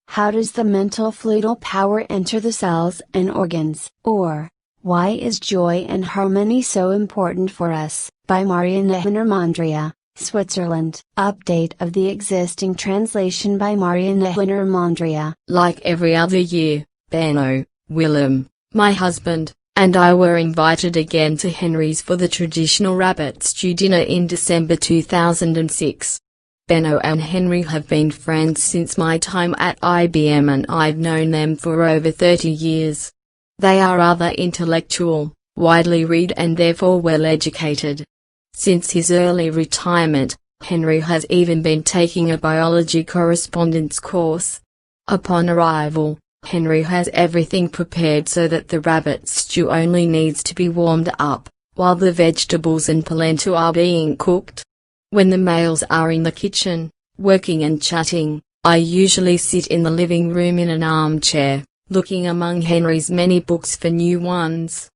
How does the mental fluidal power enter the cells and organs? Or, why is joy and harmony so important for us? By Mariann Mondria, Switzerland. Update of the existing translation by Mariann Mondria. Like every other year, Benno, Willem, my husband, and I were invited again to Henry's for the traditional rabbit stew dinner in December 2006. Benno and Henry have been friends since my time at IBM and I've known them for over 30 years. They are rather intellectual, widely read and therefore well educated. Since his early retirement, Henry has even been taking a biology correspondence course. Upon arrival, Henry has everything prepared so that the rabbit stew only needs to be warmed up, while the vegetables and polenta are being cooked. When the males are in the kitchen, working and chatting, I usually sit in the living room in an armchair, looking among Henry's many books for new ones.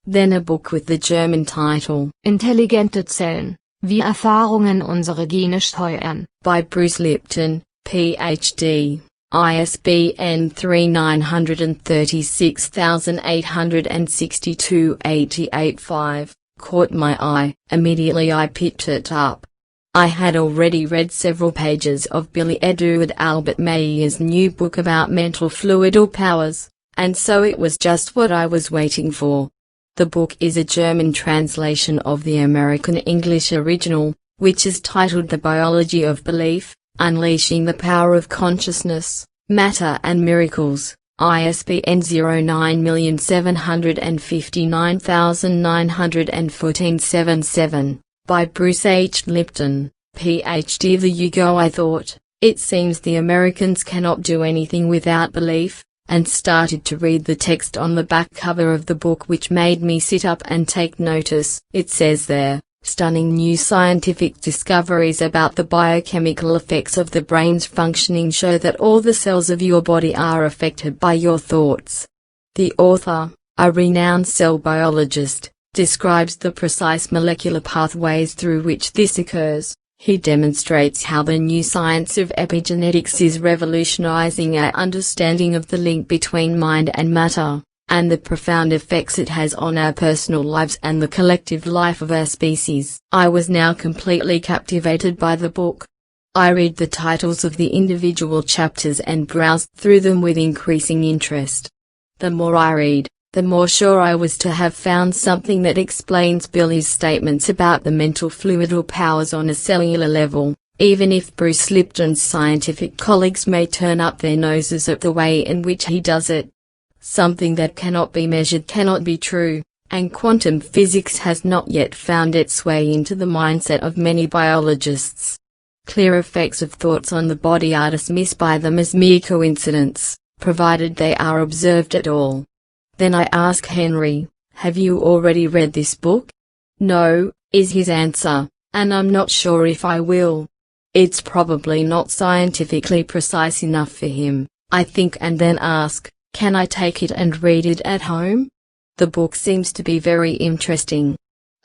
Then a book with the German title, Intelligente Zellen, Wie Erfahrungen unsere Gene steuern, by Bruce Lipton, Ph.D., ISBN 3936862-885, caught my eye. Immediately I picked it up. I had already read several pages of Billy Edward Albert Mayer's new book about mental fluidal powers, and so it was just what I was waiting for. The book is a German translation of the American English original, which is titled The Biology of Belief, Unleashing the Power of Consciousness, Matter and Miracles, ISBN 0975991477, by Bruce H. Lipton, Ph.D. There you go, I thought. It seems the Americans cannot do anything without belief, and started to read the text on the back cover of the book, which made me sit up and take notice. It says there, stunning new scientific discoveries about the biochemical effects of the brain's functioning show that all the cells of your body are affected by your thoughts. The author, a renowned cell biologist, describes the precise molecular pathways through which this occurs. He demonstrates how the new science of epigenetics is revolutionizing our understanding of the link between mind and matter, and the profound effects it has on our personal lives and the collective life of our species. I was now completely captivated by the book. I read the titles of the individual chapters and browsed through them with increasing interest. The more I read, the more sure I was to have found something that explains Billy's statements about the mental fluidal powers on a cellular level, even if Bruce Lipton's scientific colleagues may turn up their noses at the way in which he does it. Something that cannot be measured cannot be true, and quantum physics has not yet found its way into the mindset of many biologists. Clear effects of thoughts on the body are dismissed by them as mere coincidence, provided they are observed at all. Then I ask Henry, have you already read this book? No, is his answer, and I'm not sure if I will. It's probably not scientifically precise enough for him, I think, and then ask, can I take it and read it at home? The book seems to be very interesting.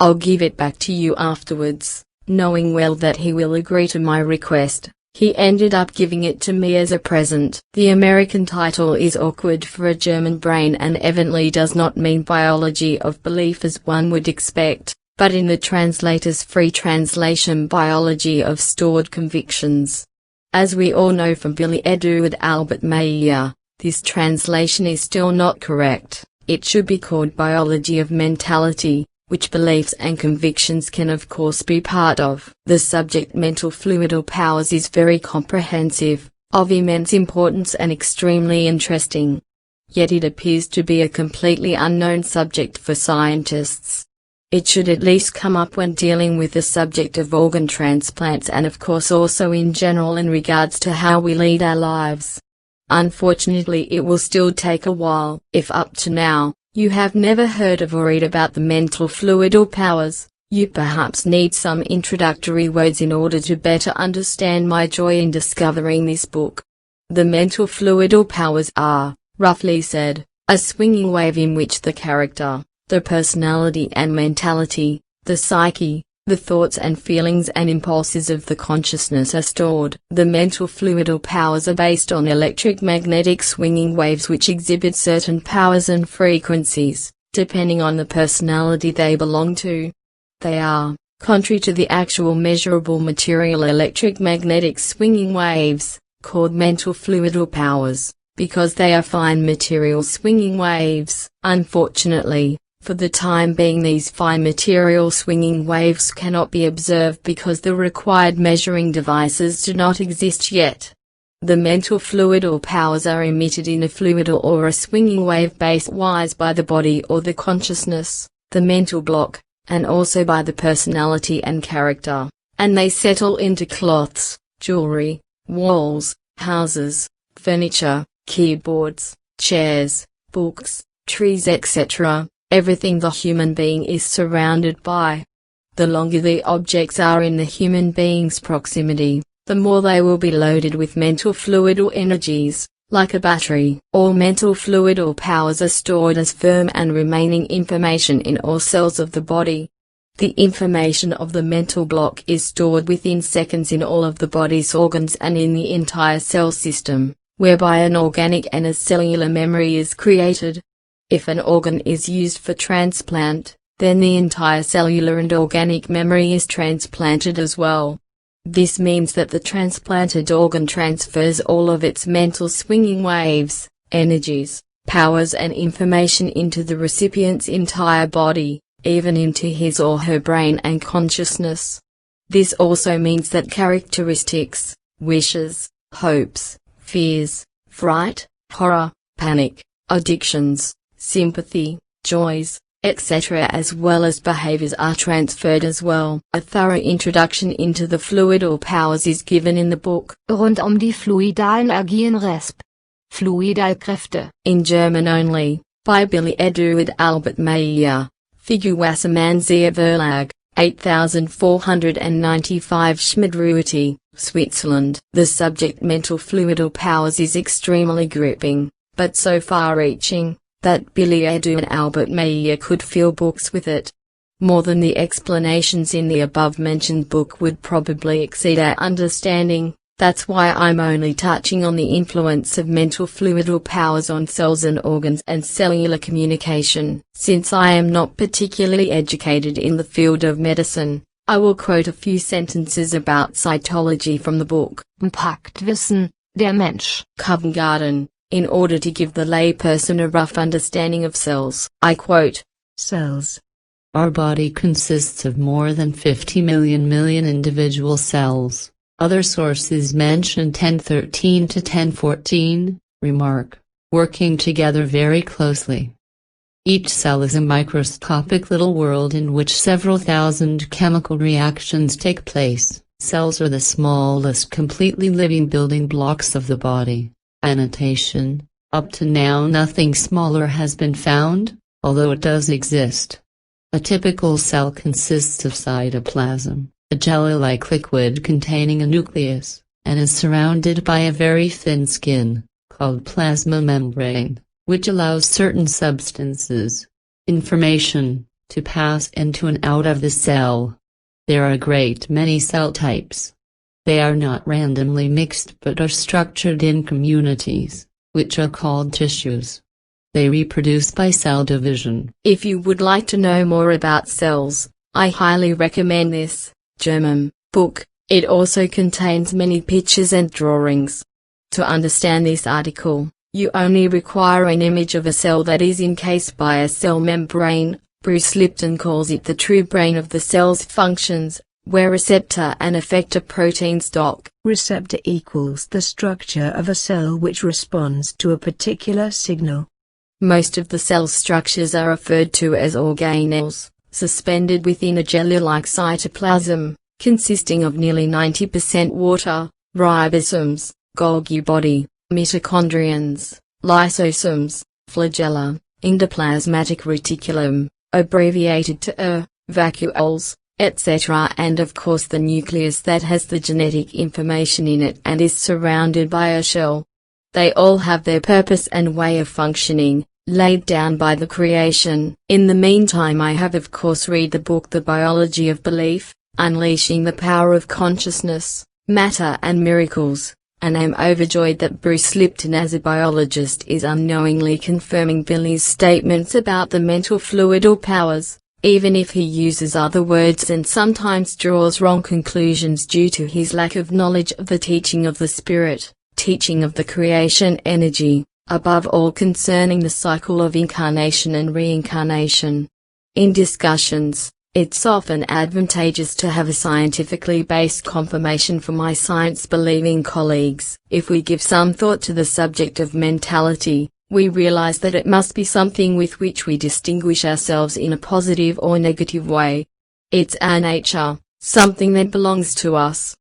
I'll give it back to you afterwards, knowing well that he will agree to my request. He ended up giving it to me as a present. The American title is awkward for a German brain and evidently does not mean biology of belief as one would expect, but in the translator's free translation, biology of stored convictions. As we all know from Billy Edward Albert Mayer, this translation is still not correct. It should be called biology of mentality, which beliefs and convictions can of course be part of. The subject mental fluidal powers is very comprehensive, of immense importance and extremely interesting. Yet it appears to be a completely unknown subject for scientists. It should at least come up when dealing with the subject of organ transplants and of course also in general in regards to how we lead our lives. Unfortunately, it will still take a while. If up to now, you have never heard of or read about the mental fluidal powers, you perhaps need some introductory words in order to better understand my joy in discovering this book. The mental fluidal powers are, roughly said, a swinging wave in which the character, the personality and mentality, the psyche, The thoughts and feelings and impulses of the consciousness are stored. The mental fluidal powers are based on electric-magnetic swinging waves which exhibit certain powers and frequencies, depending on the personality they belong to. They are, contrary to the actual measurable material electric-magnetic swinging waves, called mental fluidal powers, because they are fine material swinging waves. Unfortunately, for the time being these fine material swinging waves cannot be observed because the required measuring devices do not exist yet. The mental fluidal powers are emitted in a fluidal or a swinging wave base-wise by the body or the consciousness, the mental block, and also by the personality and character, and they settle into cloths, jewelry, walls, houses, furniture, keyboards, chairs, books, trees, etc. Everything the human being is surrounded by. The longer the objects are in the human being's proximity, the more they will be loaded with mental fluidal energies, like a battery. All mental fluidal powers are stored as firm and remaining information in all cells of the body. The information of the mental block is stored within seconds in all of the body's organs and in the entire cell system, whereby an organic and a cellular memory is created. If an organ is used for transplant, then the entire cellular and organic memory is transplanted as well. This means that the transplanted organ transfers all of its mental swinging waves, energies, powers and information into the recipient's entire body, even into his or her brain and consciousness. This also means that characteristics, wishes, hopes, fears, fright, horror, panic, addictions, sympathy, joys, etc. as well as behaviors are transferred as well. A thorough introduction into the fluidal powers is given in the book Rund die fluidalen Energien resp. Fluidalkräfte. in German only, by Billy Edu and Albert Meyer. Figuwassermann Verlag, 8495 Schmidrueti, Switzerland. The subject mental fluidal powers is extremely gripping, but so far-reaching, that Billy Edu and Albert Meyer could fill books with it. More than the explanations in the above-mentioned book would probably exceed our understanding. That's why I'm only touching on the influence of mental fluidal powers on cells and organs and cellular communication. Since I am not particularly educated in the field of medicine, I will quote a few sentences about cytology from the book Paktwissen, der Mensch. Covent Garden, in order to give the layperson a rough understanding of cells. I quote, Cells. Our body consists of more than 50 million individual cells. Other sources mention 1013 to 1014, remark, working together very closely. Each cell is a microscopic little world in which several thousand chemical reactions take place. Cells are the smallest completely living building blocks of the body. Annotation: up to now nothing smaller has been found, although it does exist. A typical cell consists of cytoplasm, a jelly-like liquid containing a nucleus, and is surrounded by a very thin skin, called plasma membrane, which allows certain substances, information, to pass into and out of the cell. There are a great many cell types. They are not randomly mixed but are structured in communities, which are called tissues. They reproduce by cell division. If you would like to know more about cells, I highly recommend this German book. It also contains many pictures and drawings. To understand this article, you only require an image of a cell that is encased by a cell membrane. Bruce Lipton calls it the true brain of the cell's functions, where receptor and effector proteins dock. Receptor equals the structure of a cell which responds to a particular signal. Most of the cell structures are referred to as organelles, suspended within a jelly-like cytoplasm, consisting of nearly 90% water, ribosomes, Golgi body, mitochondrions, lysosomes, flagella, endoplasmatic reticulum, abbreviated to vacuoles, etc. and of course the nucleus that has the genetic information in it and is surrounded by a shell. They all have their purpose and way of functioning, laid down by the creation. In the meantime I have of course read the book The Biology of Belief, unleashing the power of consciousness, matter and miracles, and I'm overjoyed that Bruce Lipton as a biologist is unknowingly confirming Billy's statements about the mental fluidal powers, even if he uses other words and sometimes draws wrong conclusions due to his lack of knowledge of the teaching of the spirit, teaching of the creation energy, above all concerning the cycle of incarnation and reincarnation. In discussions, it's often advantageous to have a scientifically based confirmation for my science-believing colleagues. If we give some thought to the subject of mentality, we realize that it must be something with which we distinguish ourselves in a positive or negative way. It's our nature, something that belongs to us.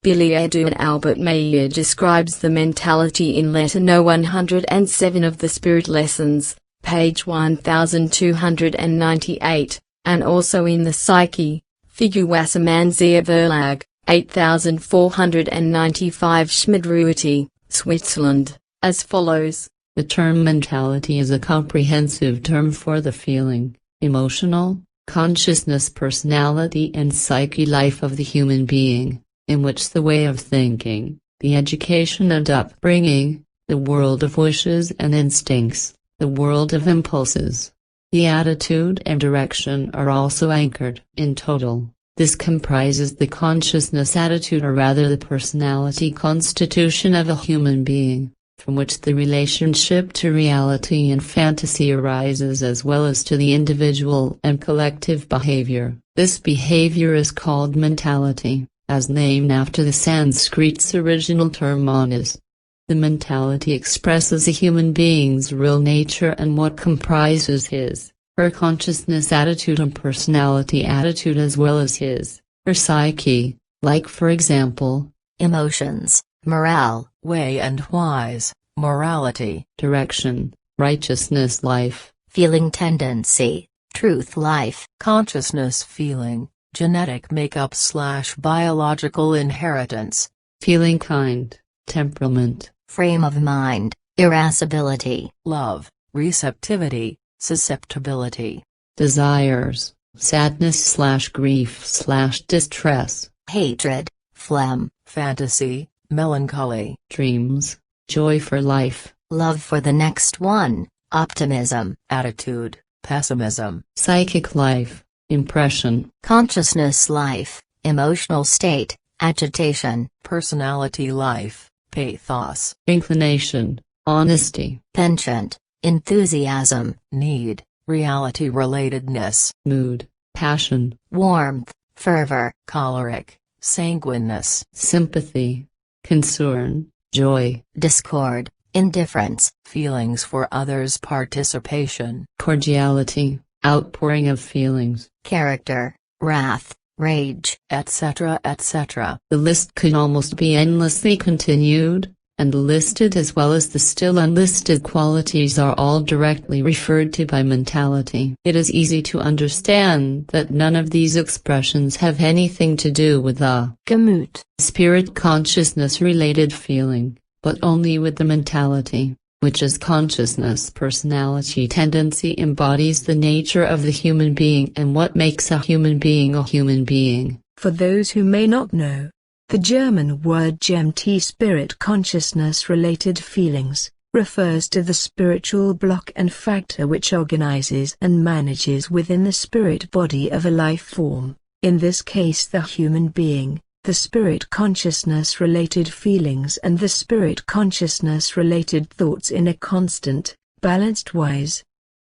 Billy Edu and Albert Mayer describes the mentality in letter No 107 of the Spirit Lessons, page 1298, and also in the Psyche, Figure Wassermannsiehe Verlag, 8495 Schmidrueti, Switzerland, as follows. The term mentality is a comprehensive term for the feeling, emotional, consciousness, personality and psyche life of the human being, in which the way of thinking, the education and upbringing, the world of wishes and instincts, the world of impulses, the attitude and direction are also anchored. In total, this comprises the consciousness attitude, or rather the personality constitution of a human being, from which the relationship to reality and fantasy arises, as well as to the individual and collective behavior. This behavior is called mentality, as named after the Sanskrit's original term manas. The mentality expresses a human being's real nature and what comprises his, her consciousness attitude and personality attitude, as well as his, her psyche, like for example, emotions, morale, way and wise, morality, direction, righteousness, life, feeling tendency, truth life, consciousness, feeling, genetic makeup/biological inheritance, feeling kind, temperament, frame of mind, irascibility, love, receptivity, susceptibility, desires, sadness/grief/distress, hatred, phlegm, fantasy, melancholy, dreams, joy for life, love for the next one, optimism, attitude, pessimism, psychic life, impression, consciousness life, emotional state, agitation, personality life, pathos, inclination, honesty, penchant, enthusiasm, need, reality relatedness, mood, passion, warmth, fervor, choleric, sanguineness, sympathy, concern, joy, discord, indifference, feelings for others, participation, cordiality, outpouring of feelings, character, wrath, rage, etc., etc. The list could almost be endlessly continued, and the listed as well as the still unlisted qualities are all directly referred to by mentality. It is easy to understand that none of these expressions have anything to do with the Gemüt, spirit consciousness related feeling, but only with the mentality, which is consciousness. Personality tendency embodies the nature of the human being and what makes a human being a human being. For those who may not know, the German word GMT, spirit consciousness related feelings, refers to the spiritual block and factor which organizes and manages within the spirit body of a life form, in this case the human being, the spirit consciousness related feelings and the spirit consciousness related thoughts in a constant, balanced wise.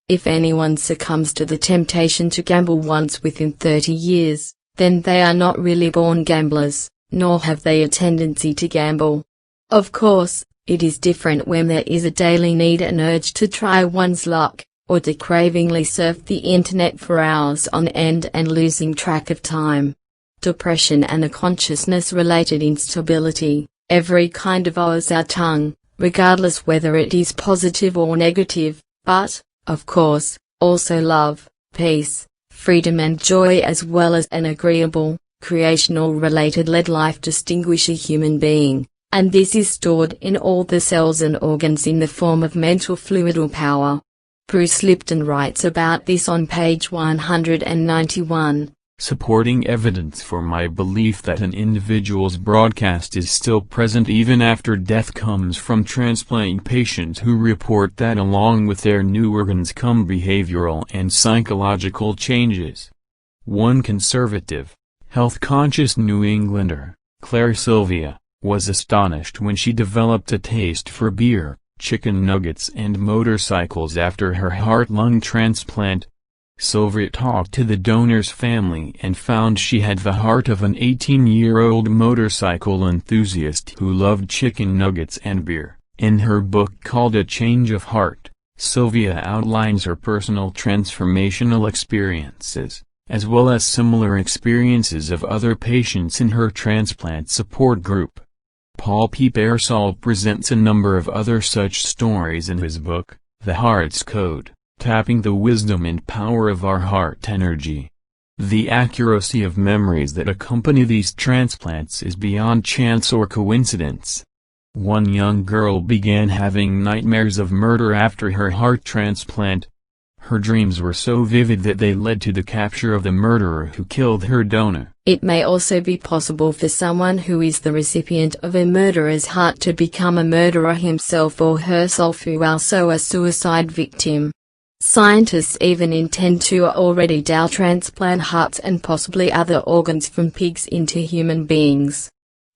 If anyone succumbs to the temptation to gamble once within 30 years, then they are not really born gamblers, nor have they a tendency to gamble. Of course, it is different when there is a daily need and urge to try one's luck, or to cravingly surf the internet for hours on end and losing track of time. Depression and a consciousness-related instability, every kind of woes our tongue, regardless whether it is positive or negative, but, of course, also love, peace, freedom and joy, as well as an agreeable, creational-related led life distinguish a human being, and this is stored in all the cells and organs in the form of mental fluidal power. Bruce Lipton writes about this on page 191. supporting evidence for my belief that an individual's broadcast is still present even after death comes from transplant patients who report that along with their new organs come behavioral and psychological changes. One conservative, health-conscious New Englander, Claire Sylvia, was astonished when she developed a taste for beer, chicken nuggets and motorcycles after her heart-lung transplant. Sylvia talked to the donor's family and found she had the heart of an 18-year-old motorcycle enthusiast who loved chicken nuggets and beer. In her book called A Change of Heart, Sylvia outlines her personal transformational experiences, as well as similar experiences of other patients in her transplant support group. Paul P. Pearsall presents a number of other such stories in his book, The Heart's Code, Tapping the Wisdom and Power of Our Heart Energy. The accuracy of memories that accompany these transplants is beyond chance or coincidence. One young girl began having nightmares of murder after her heart transplant. Her dreams were so vivid that they led to the capture of the murderer who killed her donor. It may also be possible for someone who is the recipient of a murderer's heart to become a murderer himself or herself, who also a suicide victim. Scientists even intend to already transplant hearts and possibly other organs from pigs into human beings.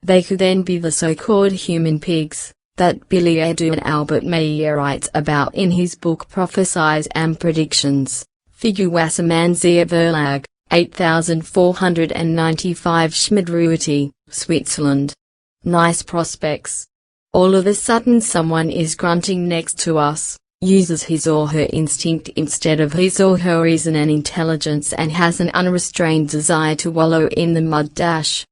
They could then be the so-called human pigs that Billy Adu and Albert Meyer writes about in his book Prophecies and Predictions. Figu Wassermannsee Verlag, 8495 Schmidrueti, Switzerland. Nice prospects. All of a sudden someone is grunting next to us, uses his or her instinct instead of his or her reason and intelligence, and has an unrestrained desire to wallow in the mud.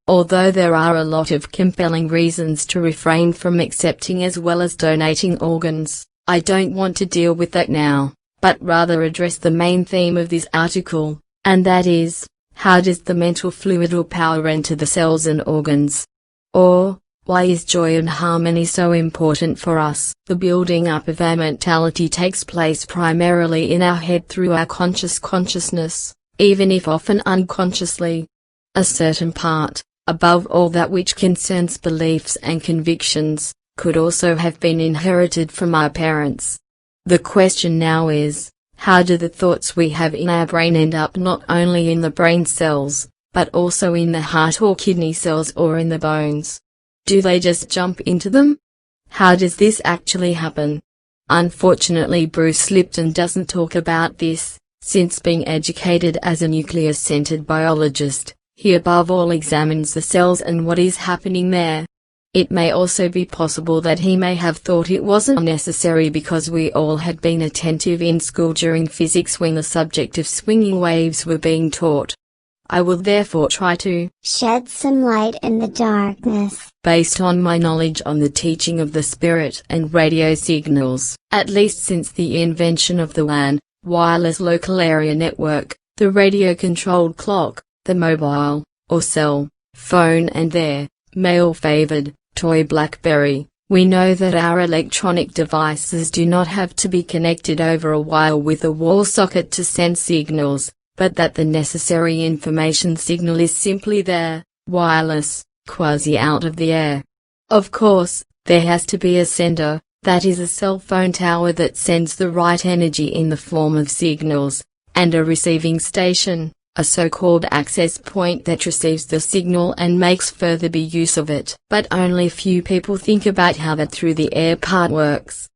Although there are a lot of compelling reasons to refrain from accepting as well as donating organs, I don't want to deal with that now, but rather address the main theme of this article, and that is, how does the mental fluidal power enter the cells and organs? Or, why is joy and harmony so important for us? The building up of our mentality takes place primarily in our head through our consciousness, even if often unconsciously. A certain part, above all that which concerns beliefs and convictions, could also have been inherited from our parents. The question now is, how do the thoughts we have in our brain end up not only in the brain cells, but also in the heart or kidney cells or in the bones? Do they just jump into them? How does this actually happen? Unfortunately, Bruce Lipton doesn't talk about this, since being educated as a nucleus-centered biologist, he above all examines the cells and what is happening there. It may also be possible that he may have thought it wasn't necessary because we all had been attentive in school during physics when the subject of swinging waves were being taught. I will therefore try to shed some light in the darkness, based on my knowledge on the teaching of the spirit and radio signals, at least since the invention of the WAN, wireless local area network, the radio-controlled clock, the mobile, or cell, phone and their, male-favored, toy BlackBerry. We know that our electronic devices do not have to be connected over a wire with a wall socket to send signals, but that the necessary information signal is simply there, wireless, quasi out of the air. Of course, there has to be a sender, that is a cell phone tower that sends the right energy in the form of signals, and a receiving station, a so-called access point that receives the signal and makes further use of it. But only few people think about how that through the air part works.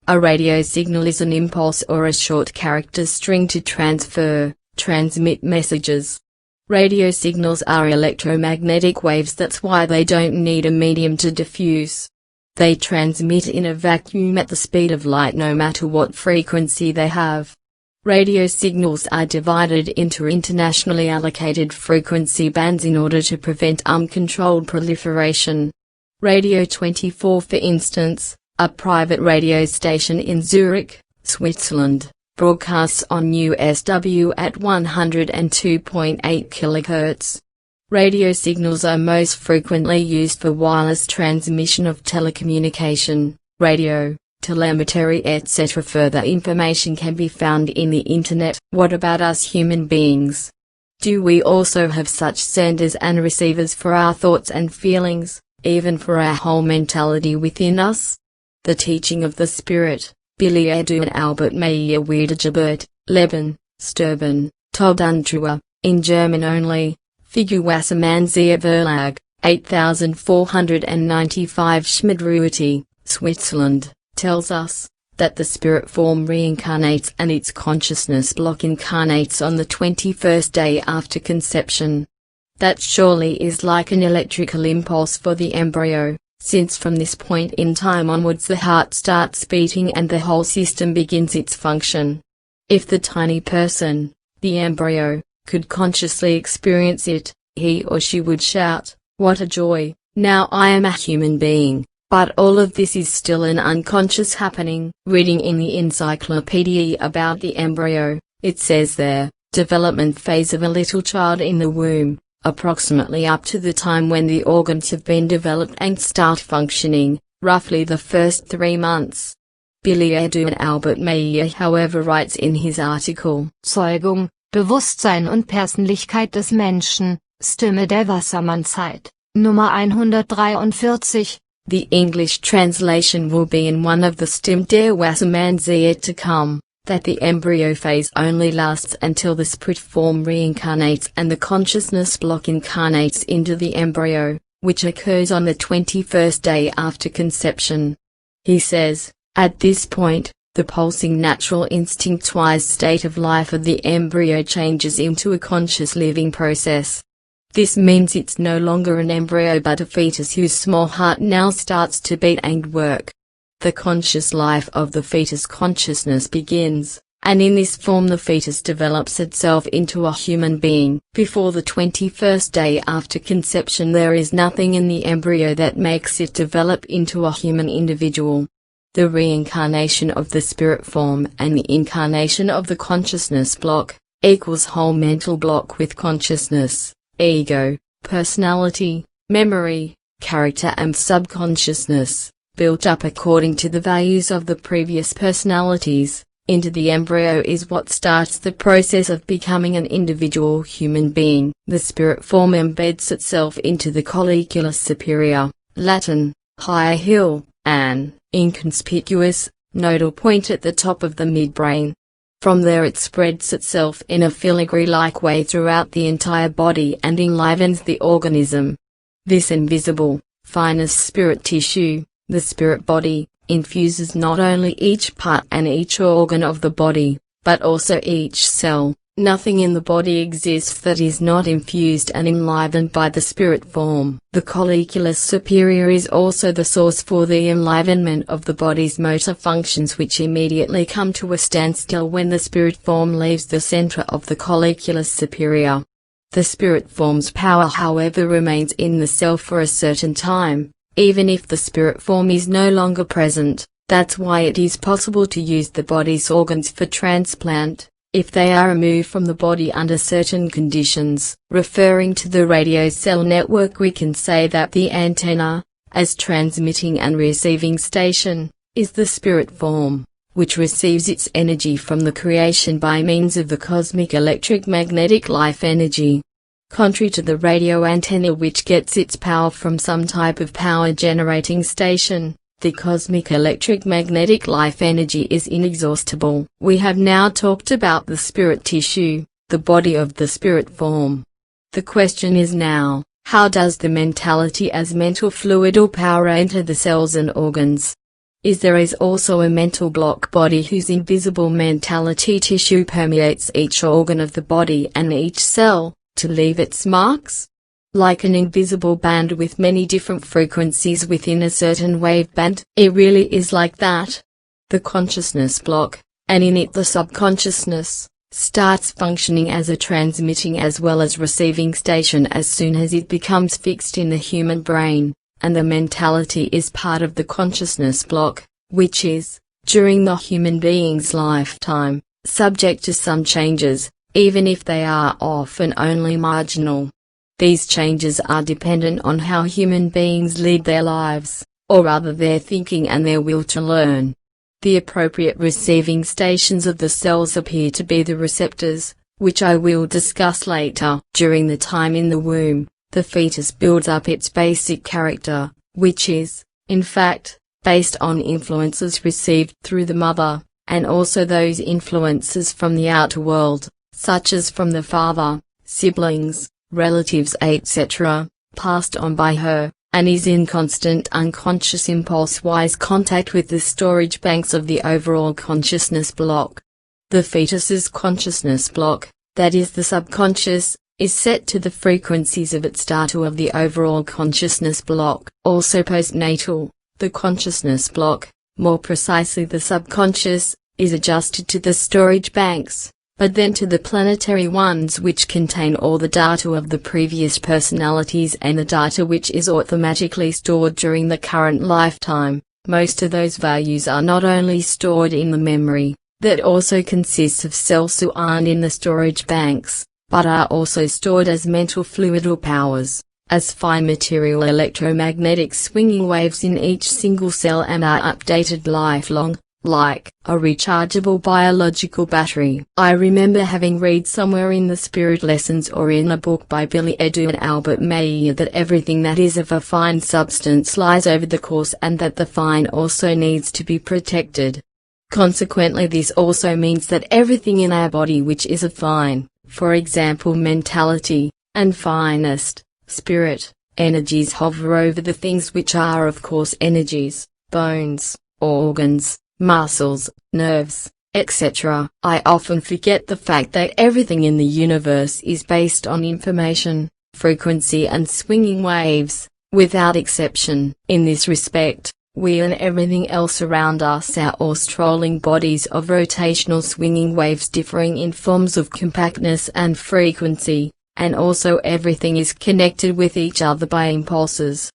A radio signal is an impulse or a short character string to transmit messages. Radio signals are electromagnetic waves, that's why they don't need a medium to diffuse. They transmit in a vacuum at the speed of light no matter what frequency they have. Radio signals are divided into internationally allocated frequency bands in order to prevent uncontrolled proliferation. Radio 24, for instance, a private radio station in Zurich, Switzerland, broadcasts on USW at 102.8 kHz. Radio signals are most frequently used for wireless transmission of telecommunication, radio, telemetry, etc. Further information can be found in the Internet. What about us human beings? Do we also have such senders and receivers for our thoughts and feelings, even for our whole mentality within us? The teaching of the Spirit, Billiardu and Albert Meyer Wiedergeburt, Leben, Sterben, Tod Undrua, in German only, Figuwassermannsiehe Verlag, 8495 Schmidrueti, Switzerland, tells us that the spirit form reincarnates and its consciousness block incarnates on the 21st day after conception. That surely is like an electrical impulse for the embryo, since from this point in time onwards the heart starts beating and the whole system begins its function. If the tiny person, the embryo, could consciously experience it, he or she would shout, "What a joy, now I am a human being." But all of this is still an unconscious happening. Reading in the encyclopedia about the embryo, it says there, development phase of a little child in the womb, approximately up to the time when the organs have been developed and start functioning, roughly the first 3 months. Billiardu and Albert Meyer however writes in his article, Zeugung, Bewusstsein und Persönlichkeit des Menschen, Stimme der Wassermannzeit, Nummer 143. The English translation will be in one of the Stimme der Wassermannzeit to come, that the embryo phase only lasts until the spirit form reincarnates and the consciousness block incarnates into the embryo, which occurs on the 21st day after conception. He says, at this point, the pulsing natural instinct-wise state of life of the embryo changes into a conscious living process. This means it's no longer an embryo but a fetus whose small heart now starts to beat and work. The conscious life of the fetus consciousness begins, and in this form the fetus develops itself into a human being. Before the 21st day after conception there is nothing in the embryo that makes it develop into a human individual. The reincarnation of the spirit form and the incarnation of the consciousness block, equals whole mental block with consciousness, ego, personality, memory, character and subconsciousness, built up according to the values of the previous personalities, into the embryo is what starts the process of becoming an individual human being. The spirit form embeds itself into the colliculus superior, Latin, higher hill, an inconspicuous, nodal point at the top of the midbrain. From there it spreads itself in a filigree-like way throughout the entire body and enlivens the organism. This invisible, finest spirit tissue, the spirit body, infuses not only each part and each organ of the body, but also each cell. Nothing in the body exists that is not infused and enlivened by the spirit form. The colliculus superior is also the source for the enlivenment of the body's motor functions, which immediately come to a standstill when the spirit form leaves the center of the colliculus superior. The spirit form's power however remains in the cell for a certain time, even if the spirit form is no longer present. That's why it is possible to use the body's organs for transplant, if they are removed from the body under certain conditions. Referring to the radio cell network, we can say that the antenna, as transmitting and receiving station, is the spirit form, which receives its energy from the creation by means of the cosmic electric magnetic life energy. Contrary to the radio antenna, which gets its power from some type of power generating station, the cosmic electric magnetic life energy is inexhaustible. We have now talked about the spirit tissue, the body of the spirit form. The question is now, how does the mentality as mental fluidal power enter the cells and organs? Is there also a mental block body whose invisible mentality tissue permeates each organ of the body and each cell, to leave its marks? Like an invisible band with many different frequencies within a certain wave band, it really is like that. The consciousness block, and in it the subconsciousness, starts functioning as a transmitting as well as receiving station as soon as it becomes fixed in the human brain, and the mentality is part of the consciousness block, which is, during the human being's lifetime, subject to some changes, even if they are often only marginal. These changes are dependent on how human beings lead their lives, or rather their thinking and their will to learn. The appropriate receiving stations of the cells appear to be the receptors, which I will discuss later. During the time in the womb, the fetus builds up its basic character, which is, in fact, based on influences received through the mother, and also those influences from the outer world, such as from the father, siblings, relatives etc., passed on by her, and is in constant unconscious impulse-wise contact with the storage banks of the overall consciousness block. The fetus's consciousness block, that is the subconscious, is set to the frequencies of its data of the overall consciousness block. Also postnatal, the consciousness block, more precisely the subconscious, is adjusted to the storage banks, but then to the planetary ones which contain all the data of the previous personalities and the data which is automatically stored during the current lifetime. Most of those values are not only stored in the memory, that also consists of cells who aren't in the storage banks, but are also stored as mental fluidal powers, as fine material electromagnetic swinging waves in each single cell and are updated lifelong, like a rechargeable biological battery. I remember having read somewhere in the spirit lessons or in a book by Billy Edu and Albert Meyer that everything that is of a fine substance lies over the coarse and that the fine also needs to be protected. Consequently, this also means that everything in our body which is of fine, for example mentality, and finest, spirit, energies hover over the things which are of course energies, bones, organs, muscles, nerves, etc. I often forget the fact that everything in the universe is based on information, frequency and swinging waves, without exception. In this respect, we and everything else around us are all strolling bodies of rotational swinging waves differing in forms of compactness and frequency, and also everything is connected with each other by impulses.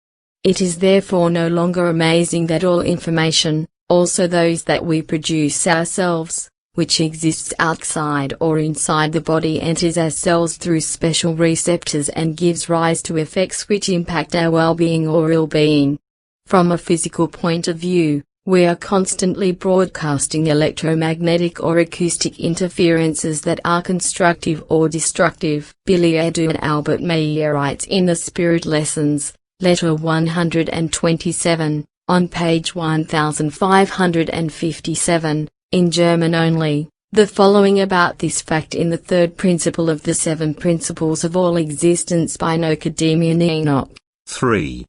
It is therefore no longer amazing that all information, also those that we produce ourselves, which exists outside or inside the body, enters our cells through special receptors and gives rise to effects which impact our well-being or ill-being. From a physical point of view, we are constantly broadcasting electromagnetic or acoustic interferences that are constructive or destructive. Billy Edu and Albert Meyer writes in the Spirit Lessons, letter 127, on page 1557, in German only, the following about this fact in the third principle of the 7 principles of all existence by Nicodemus Enoch. 3.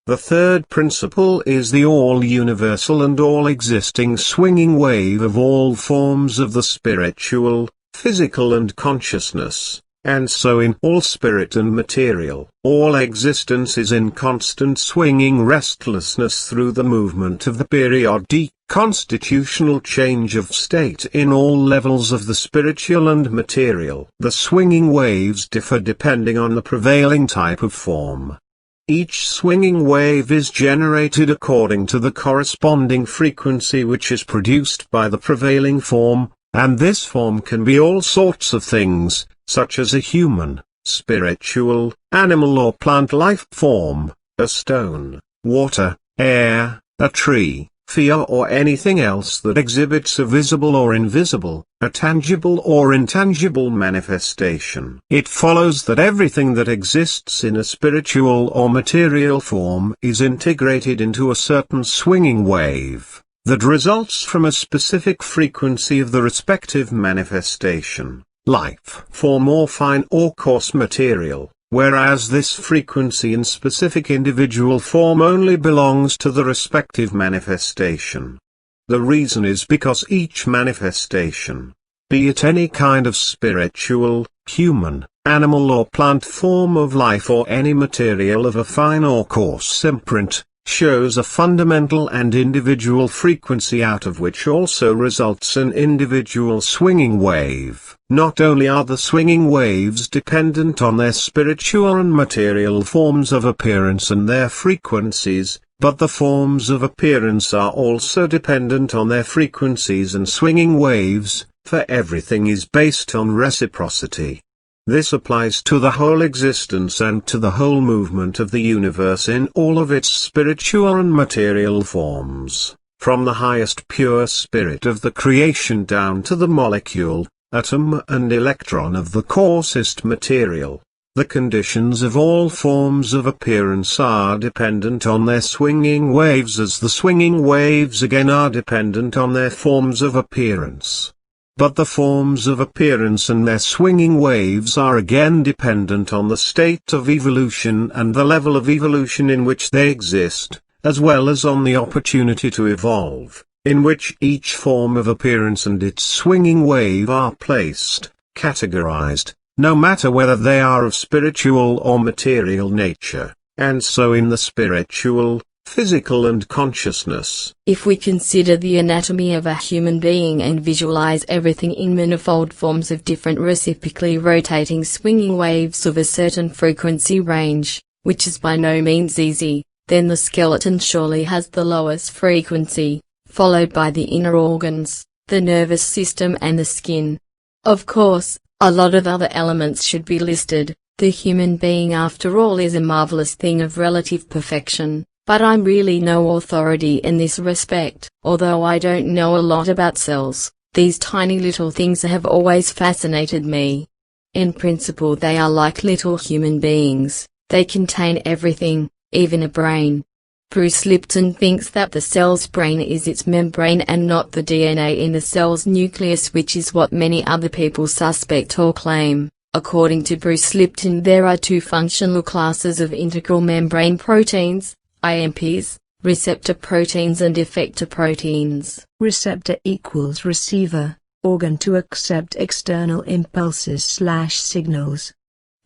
The third principle is the all-universal and all-existing swinging wave of all forms of the spiritual, physical and consciousness, and so in all spirit and material. All existence is in constant swinging restlessness through the movement of the periodic, constitutional change of state in all levels of the spiritual and material. The swinging waves differ depending on the prevailing type of form. Each swinging wave is generated according to the corresponding frequency which is produced by the prevailing form, and this form can be all sorts of things, such as a human, spiritual, animal or plant life form, a stone, water, air, a tree, fire or anything else that exhibits a visible or invisible, a tangible or intangible manifestation. It follows that everything that exists in a spiritual or material form is integrated into a certain swinging wave, that results from a specific frequency of the respective manifestation, life form or fine or coarse material. Whereas this frequency in specific individual form only belongs to the respective manifestation. The reason is because each manifestation, be it any kind of spiritual, human, animal or plant form of life or any material of a fine or coarse imprint, shows a fundamental and individual frequency out of which also results an individual swinging wave. Not only are the swinging waves dependent on their spiritual and material forms of appearance and their frequencies, but the forms of appearance are also dependent on their frequencies and swinging waves, for everything is based on reciprocity. This applies to the whole existence and to the whole movement of the universe in all of its spiritual and material forms, from the highest pure spirit of the creation down to the molecule, atom and electron of the coarsest material. The conditions of all forms of appearance are dependent on their swinging waves, as the swinging waves again are dependent on their forms of appearance. But the forms of appearance and their swinging waves are again dependent on the state of evolution and the level of evolution in which they exist, as well as on the opportunity to evolve, in which each form of appearance and its swinging wave are placed, categorized, no matter whether they are of spiritual or material nature, and so in the spiritual, physical and consciousness. If we consider the anatomy of a human being and visualize everything in manifold forms of different reciprocally rotating swinging waves of a certain frequency range, which is by no means easy, then the skeleton surely has the lowest frequency, followed by the inner organs, the nervous system and the skin. Of course, a lot of other elements should be listed. The human being after all is a marvelous thing of relative perfection, but I'm really no authority in this respect. Although I don't know a lot about cells, these tiny little things have always fascinated me. In principle they are like little human beings, they contain everything, even a brain. Bruce Lipton thinks that the cell's brain is its membrane and not the DNA in the cell's nucleus, which is what many other people suspect or claim. According to Bruce Lipton, there are two functional classes of integral membrane proteins, IMPs, receptor proteins and effector proteins. Receptor equals receiver, organ to accept external impulses/signals.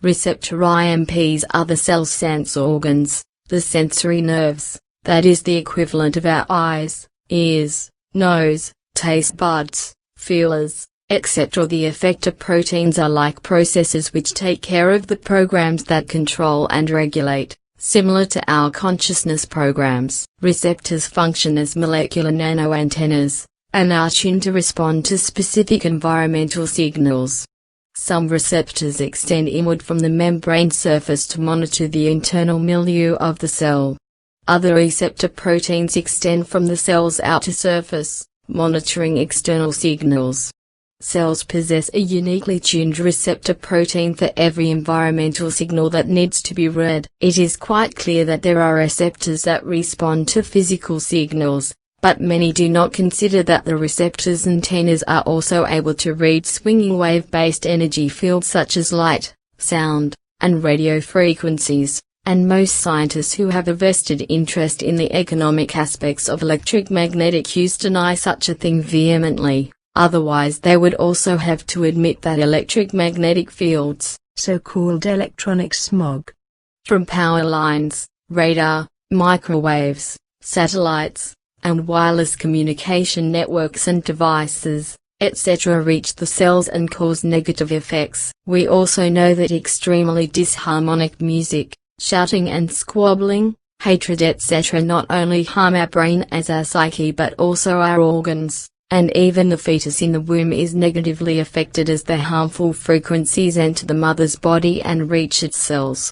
Receptor IMPs are the cell's sense organs, the sensory nerves, that is the equivalent of our eyes, ears, nose, taste buds, feelers, etc. The effector proteins are like processors which take care of the programs that control and regulate, similar to our consciousness programs. Receptors function as molecular nanoantennas, and are tuned to respond to specific environmental signals. Some receptors extend inward from the membrane surface to monitor the internal milieu of the cell. Other receptor proteins extend from the cell's outer surface, monitoring external signals. Cells possess a uniquely tuned receptor protein for every environmental signal that needs to be read. It is quite clear that there are receptors that respond to physical signals, but many do not consider that the receptors' antennas are also able to read swinging wave-based energy fields such as light, sound, and radio frequencies, and most scientists who have a vested interest in the economic aspects of electromagnetic use deny such a thing vehemently, otherwise they would also have to admit that electromagnetic fields, so-called electronic smog, from power lines, radar, microwaves, satellites, and wireless communication networks and devices, etc. reach the cells and cause negative effects. We also know that extremely disharmonic music, shouting and squabbling, hatred etc. not only harm our brain as our psyche but also our organs, and even the fetus in the womb is negatively affected as the harmful frequencies enter the mother's body and reach its cells.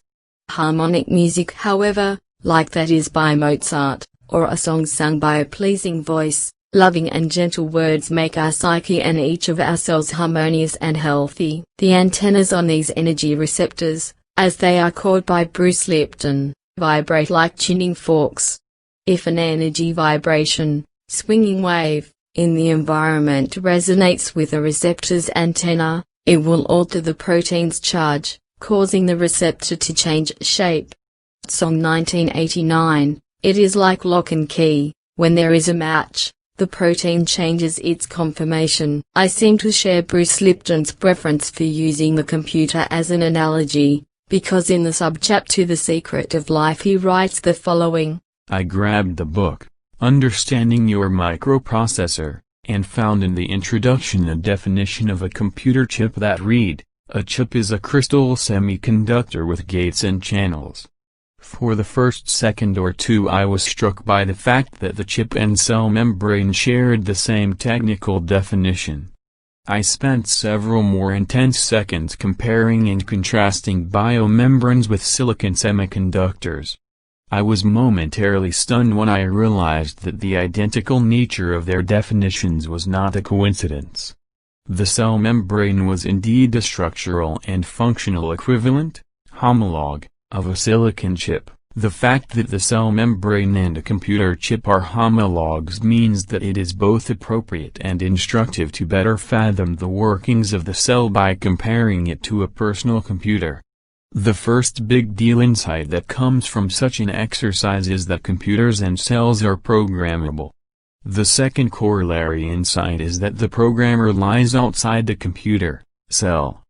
Harmonic music, however, like that is by Mozart, or a song sung by a pleasing voice, loving and gentle words make our psyche and each of our cells harmonious and healthy. The antennas on these energy receptors, as they are called by Bruce Lipton, vibrate like tuning forks. If an energy vibration, swinging wave, in the environment resonates with a receptor's antenna, it will alter the protein's charge, causing the receptor to change shape. Song 1989. It is like lock and key. When there is a match, the protein changes its conformation. I seem to share Bruce Lipton's preference for using the computer as an analogy, because in the subchapter The Secret of Life he writes the following. I grabbed the book, Understanding Your Microprocessor, and found in the introduction a definition of a computer chip that read, a chip is a crystal semiconductor with gates and channels. For the first second or two I was struck by the fact that the chip and cell membrane shared the same technical definition. I spent several more intense seconds comparing and contrasting biomembranes with silicon semiconductors. I was momentarily stunned when I realized that the identical nature of their definitions was not a coincidence. The cell membrane was indeed a structural and functional equivalent, homologue, of a silicon chip. The fact that the cell membrane and a computer chip are homologues means that it is both appropriate and instructive to better fathom the workings of the cell by comparing it to a personal computer. The first big deal insight that comes from such an exercise is that computers and cells are programmable. The second corollary insight is that the programmer lies outside the computer, cell.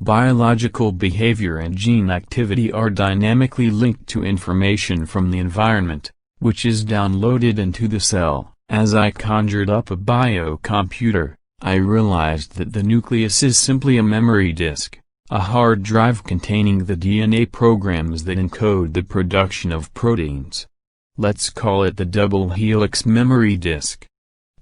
Biological behavior and gene activity are dynamically linked to information from the environment, which is downloaded into the cell. As I conjured up a biocomputer, I realized that the nucleus is simply a memory disk, a hard drive containing the DNA programs that encode the production of proteins. Let's call it the double helix memory disk.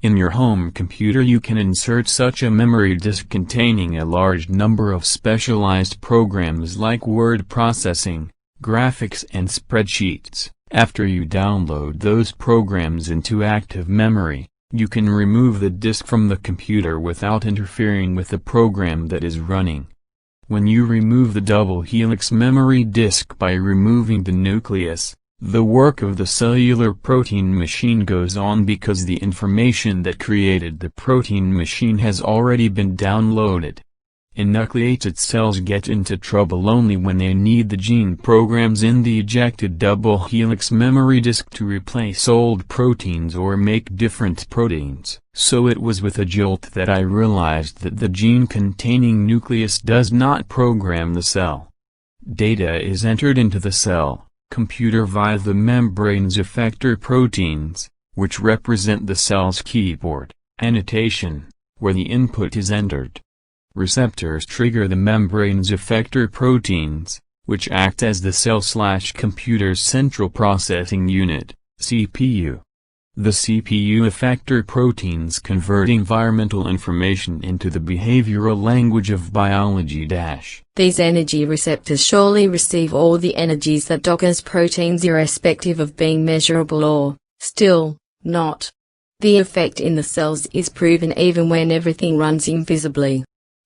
In your home computer you can insert such a memory disk containing a large number of specialized programs like word processing, graphics and spreadsheets. After you download those programs into active memory, you can remove the disk from the computer without interfering with the program that is running. When you remove the double helix memory disk by removing the nucleus, the work of the cellular protein machine goes on because the information that created the protein machine has already been downloaded. Enucleated cells get into trouble only when they need the gene programs in the ejected double helix memory disk to replace old proteins or make different proteins. So it was with a jolt that I realized that the gene-containing nucleus does not program the cell. Data is entered into the cell computer via the membrane's effector proteins, which represent the cell's keyboard, annotation, where the input is entered. Receptors trigger the membrane's effector proteins, which act as the cell/computer's central processing unit, CPU. The CPU effector proteins convert environmental information into the behavioral language of biology. These energy receptors surely receive all the energies that Docker's proteins irrespective of being measurable or, still, not. The effect in the cells is proven even when everything runs invisibly.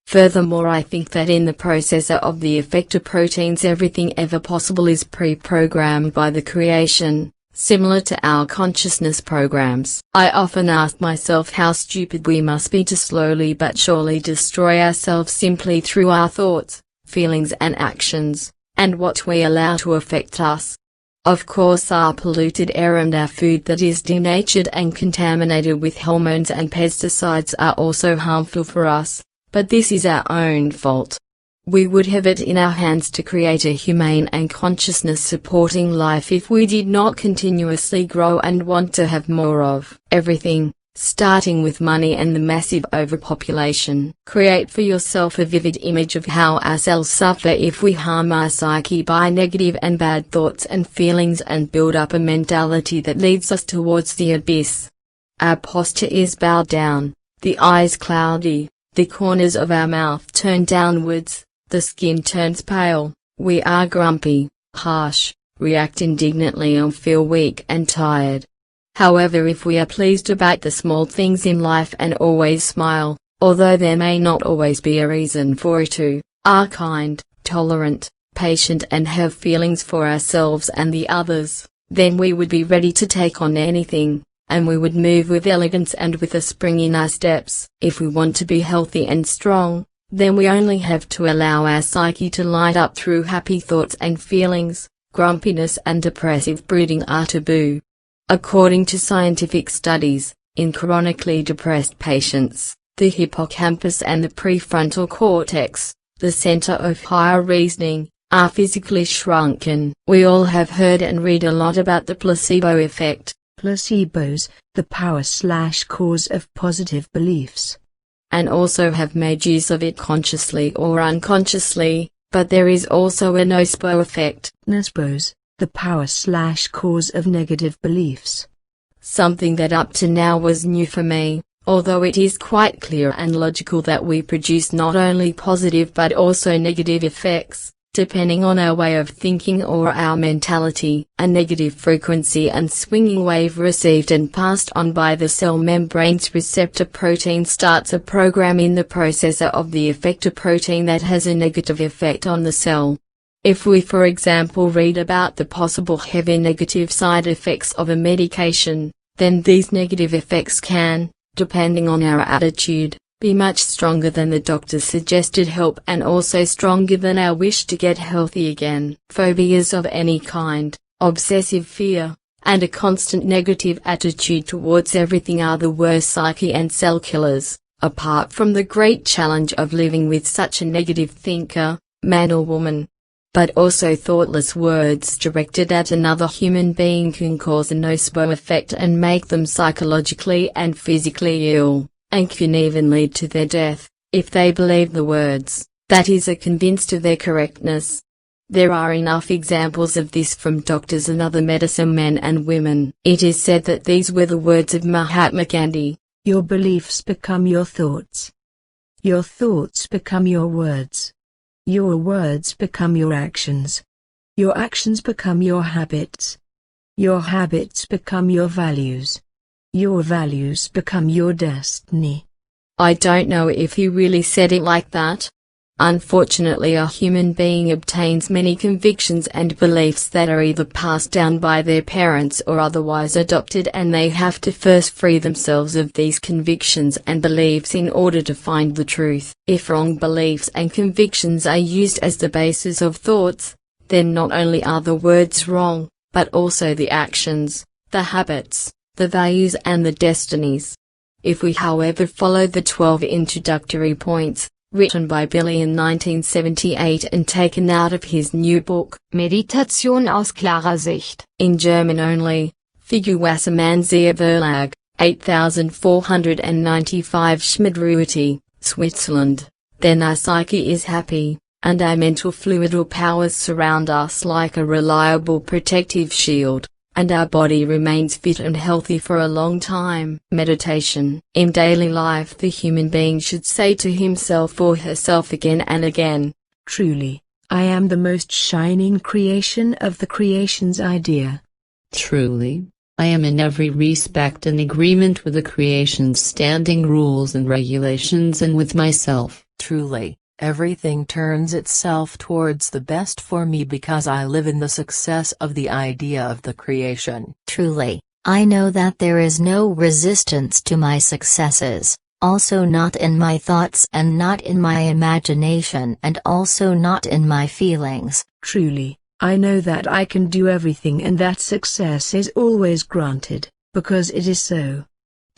Furthermore, I think that in the processor of the effector proteins everything ever possible is pre-programmed by the creation, similar to our consciousness programs. I often ask myself how stupid we must be to slowly but surely destroy ourselves simply through our thoughts, feelings and actions, and what we allow to affect us. Of course our polluted air and our food that is denatured and contaminated with hormones and pesticides are also harmful for us, but this is our own fault. We would have it in our hands to create a humane and consciousness-supporting life if we did not continuously grow and want to have more of everything, starting with money and the massive overpopulation. Create for yourself a vivid image of how our cells suffer if we harm our psyche by negative and bad thoughts and feelings and build up a mentality that leads us towards the abyss. Our posture is bowed down, the eyes cloudy, the corners of our mouth turned downwards. The skin turns pale, we are grumpy, harsh, react indignantly and feel weak and tired. However, if we are pleased about the small things in life and always smile, although there may not always be a reason for it to, are kind, tolerant, patient and have feelings for ourselves and the others, then we would be ready to take on anything, and we would move with elegance and with a spring in our steps. If we want to be healthy and strong, then we only have to allow our psyche to light up through happy thoughts and feelings. Grumpiness and depressive brooding are taboo. According to scientific studies, in chronically depressed patients, the hippocampus and the prefrontal cortex, the center of higher reasoning, are physically shrunken. We all have heard and read a lot about the placebo effect. Placebos, the power/cause of positive beliefs. And also have made use of it consciously or unconsciously, but there is also a nocebo effect. Nocebos, the power/cause of negative beliefs. Something that up to now was new for me, although it is quite clear and logical that we produce not only positive but also negative effects. depending on our way of thinking or our mentality. A negative frequency and swinging wave received and passed on by the cell membrane's receptor protein starts a program in the processor of the effector protein that has a negative effect on the cell. If we, for example, read about the possible heavy negative side effects of a medication, then these negative effects can, depending on our attitude, be much stronger than the doctor's suggested help and also stronger than our wish to get healthy again. Phobias of any kind, obsessive fear, and a constant negative attitude towards everything are the worst psyche and cell killers, apart from the great challenge of living with such a negative thinker, man or woman. But also thoughtless words directed at another human being can cause a nocebo effect and make them psychologically and physically ill, and can even lead to their death, if they believe the words, that is, are convinced of their correctness. There are enough examples of this from doctors and other medicine men and women. It is said that these were the words of Mahatma Gandhi. Your beliefs become your thoughts. Your thoughts become your words. Your words become your actions. Your actions become your habits. Your habits become your values. Your values become your destiny. I don't know if he really said it like that. Unfortunately, a human being obtains many convictions and beliefs that are either passed down by their parents or otherwise adopted, and they have to first free themselves of these convictions and beliefs in order to find the truth. If wrong beliefs and convictions are used as the basis of thoughts, then not only are the words wrong, but also the actions, the habits, the values and the destinies. If we, however, follow the 12 introductory points, written by Billy in 1978 and taken out of his new book, Meditation aus klarer Sicht, in German only, Figuwassmann sehr Verlag, 8495 Schmidrueti, Switzerland, then our psyche is happy, and our mental fluidal powers surround us like a reliable protective shield, and our body remains fit and healthy for a long time. Meditation. In daily life, the human being should say to himself or herself again and again, Truly, I am the most shining creation of the creation's idea. Truly, I am in every respect in agreement with the creation's standing rules and regulations and with myself. Truly, everything turns itself towards the best for me because I live in the success of the idea of the creation. Truly, I know that there is no resistance to my successes, also not in my thoughts and not in my imagination and also not in my feelings. Truly, I know that I can do everything and that success is always granted, because it is so.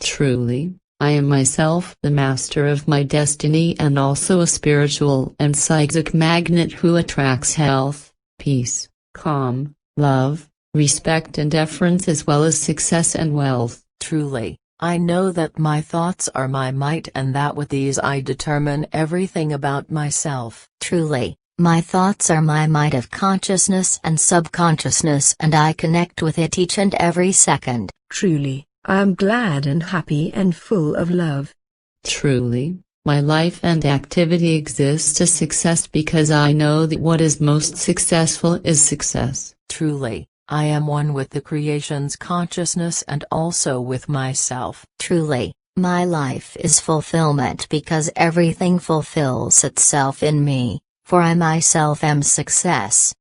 Truly, I am myself the master of my destiny and also a spiritual and psychic magnet who attracts health, peace, calm, love, respect and deference as well as success and wealth. Truly, I know that my thoughts are my might and that with these I determine everything about myself. Truly, my thoughts are my might of consciousness and subconsciousness and I connect with it each and every second. Truly, I am glad and happy and full of love. Truly, my life and activity exist as success because I know that what is most successful is success. Truly, I am one with the creation's consciousness and also with myself. Truly, my life is fulfillment because everything fulfills itself in me, for I myself am success.